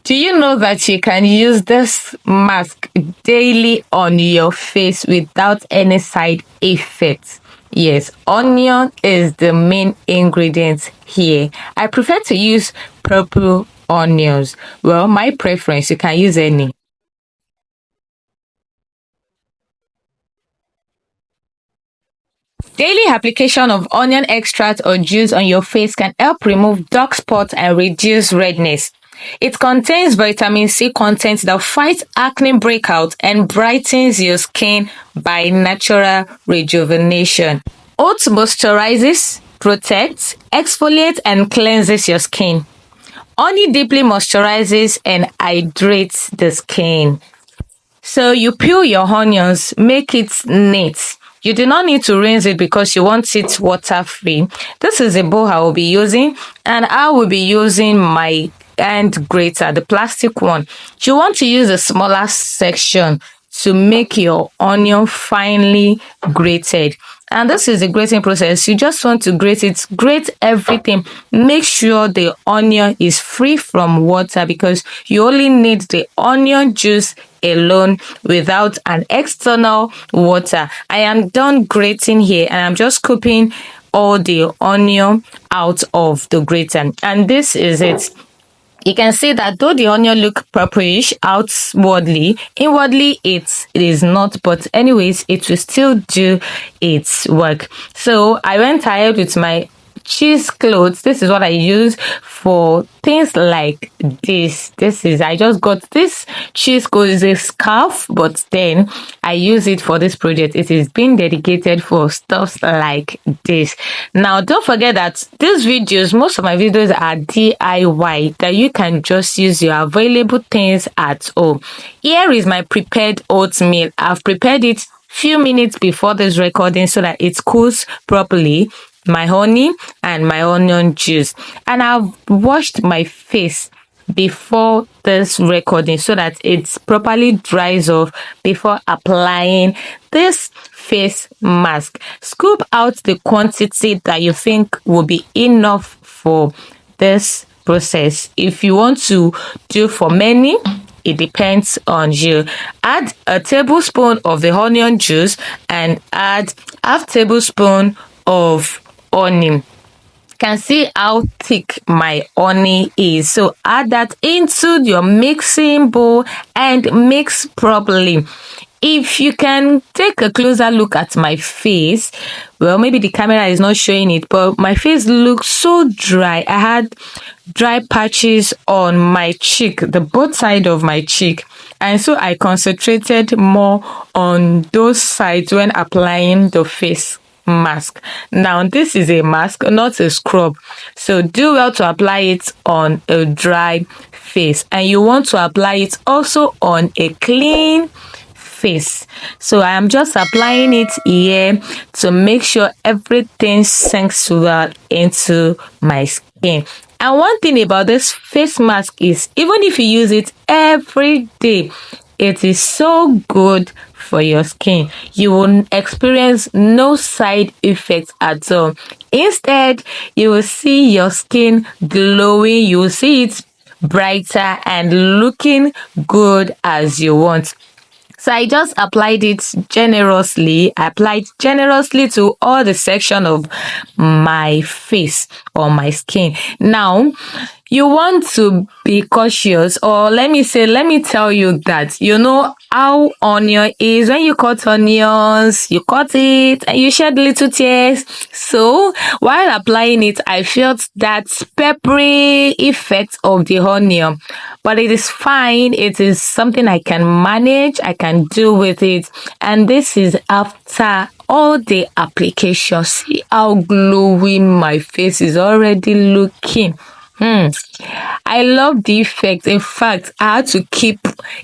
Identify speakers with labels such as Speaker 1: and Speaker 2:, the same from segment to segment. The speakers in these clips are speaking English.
Speaker 1: Do you know that you can use this mask daily on your face without any side effects? Yes, onion is the main ingredient here. I prefer to use purple onions. Well, my preference, you can use any. Daily application of onion extract or juice on your face can help remove dark spots and reduce redness. It contains vitamin C content that fights acne breakout and brightens your skin by natural rejuvenation. Oat moisturizes, protects, exfoliates, and cleanses your skin. Honey deeply moisturizes and hydrates the skin. So you peel your onions, make it neat. You do not need to rinse it because you want it water free. This is a bowl I will be using, and I will be using my hand grater, the plastic one. You want to use the smaller section to make your onion finely grated. And this is the grating process. You just want to grate everything. Make sure the onion is free from water because you only need the onion juice alone without an external water. I am done grating here and I'm just scooping all the onion out of the grater. And this is it. You can see that though the onion look purplish outwardly, inwardly it is not. But anyways, it will still do its work. So I went ahead with my cheesecloth. This is what I use for things like this. I just got this cheesecloth. Is a scarf, but then I use it for this project. It is being dedicated for stuff like this. Now don't forget that these videos, most of my videos are DIY, that you can just use your available things at home. Here is my prepared oatmeal. I've prepared it few minutes before this recording so that it cools properly. My honey and my onion juice, and I've washed my face before this recording so that it properly dries off before applying this face mask. Scoop out the quantity that you think will be enough for this process. If you want to do for many, it depends on you. Add a tablespoon of the onion juice and add half tablespoon of honey. Can see how thick my honey is, so add that into your mixing bowl and mix properly. If you can take a closer look at my face, well, maybe the camera is not showing it, but my face looks so dry. I had dry patches on my cheek, the both side of my cheek, and so I concentrated more on those sides when applying the face mask. Now this is a mask, not a scrub, so do well to apply it on a dry face, and you want to apply it also on a clean face. So I am just applying it here to make sure everything sinks well into my skin. And one thing about this face mask is even if you use it every day, it is so good for your skin. You will experience no side effects at all. Instead, you will see your skin glowing. You will see it brighter and looking good as you want. So I just applied it generously. I applied generously to all the section of my face or my skin. Now, you want to be cautious, or let me tell you that you know how onion is. When you cut onions, you cut it and you shed little tears. So while applying it, I felt that peppery effect of the onion, but it is fine. It is something I can manage. I can do with it. And this is after all the application. See how glowing my face is already looking. I love the effect. In fact, I had to keep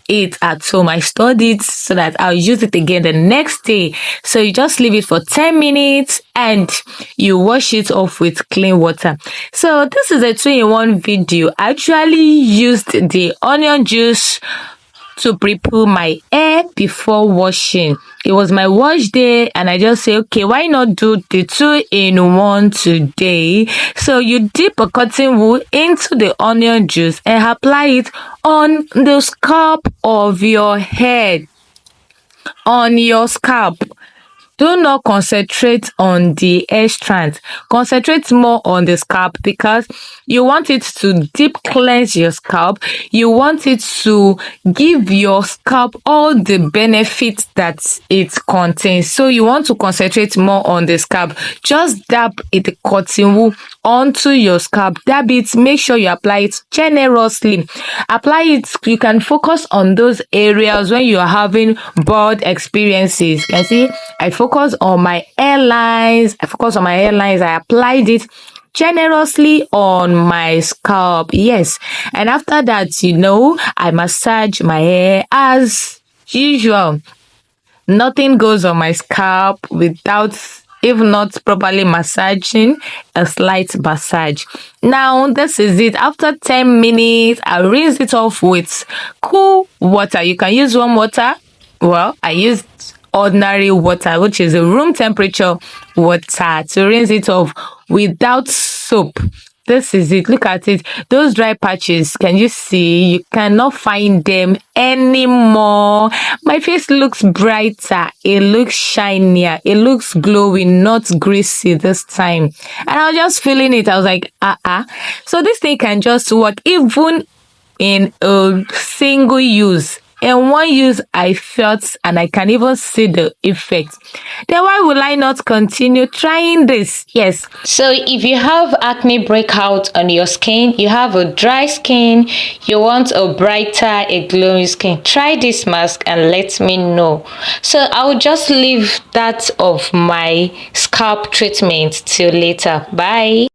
Speaker 1: it at home. I stored it so that I'll use it again the next day. So you just leave it for 10 minutes and you wash it off with clean water. So this is a 2-in-1 video. I actually used the onion juice to prepare my hair before washing. It was my wash day and I just say, okay, why not do the 2-in-1 today? So you dip a cotton wool into the onion juice and apply it on the scalp of your head. On your scalp. Do not concentrate on the hair strands. Concentrate more on the scalp because you want it to deep cleanse your scalp. You want it to give your scalp all the benefits that it contains. So you want to concentrate more on the scalp. Just dab the cotton wool onto your scalp. Dab it. Make sure you apply it generously. Apply it. You can focus on those areas when you are having bald experiences. You can see I focus on my hairlines. I applied it generously on my scalp. Yes. And after that, I massage my hair as usual. Nothing goes on my scalp without, if not properly massaging, a slight massage. Now, this is it. After 10 minutes, I rinse it off with cool water. You can use warm water. Well, I used ordinary water, which is a room temperature water, to rinse it off without soap. This is it. Look at it. Those dry patches, can you see? You cannot find them anymore. My face looks brighter. It looks shinier. It looks glowing, not greasy this time. And I was just feeling it. I was like, So this thing can just work even in a single use. In one use, I felt and I can even see the effect. Then why will I not continue trying this? Yes.
Speaker 2: So if you have acne breakout on your skin, you have a dry skin, you want a brighter, a glowing skin, try this mask and let me know. So I'll just leave that of my scalp treatment till later. Bye.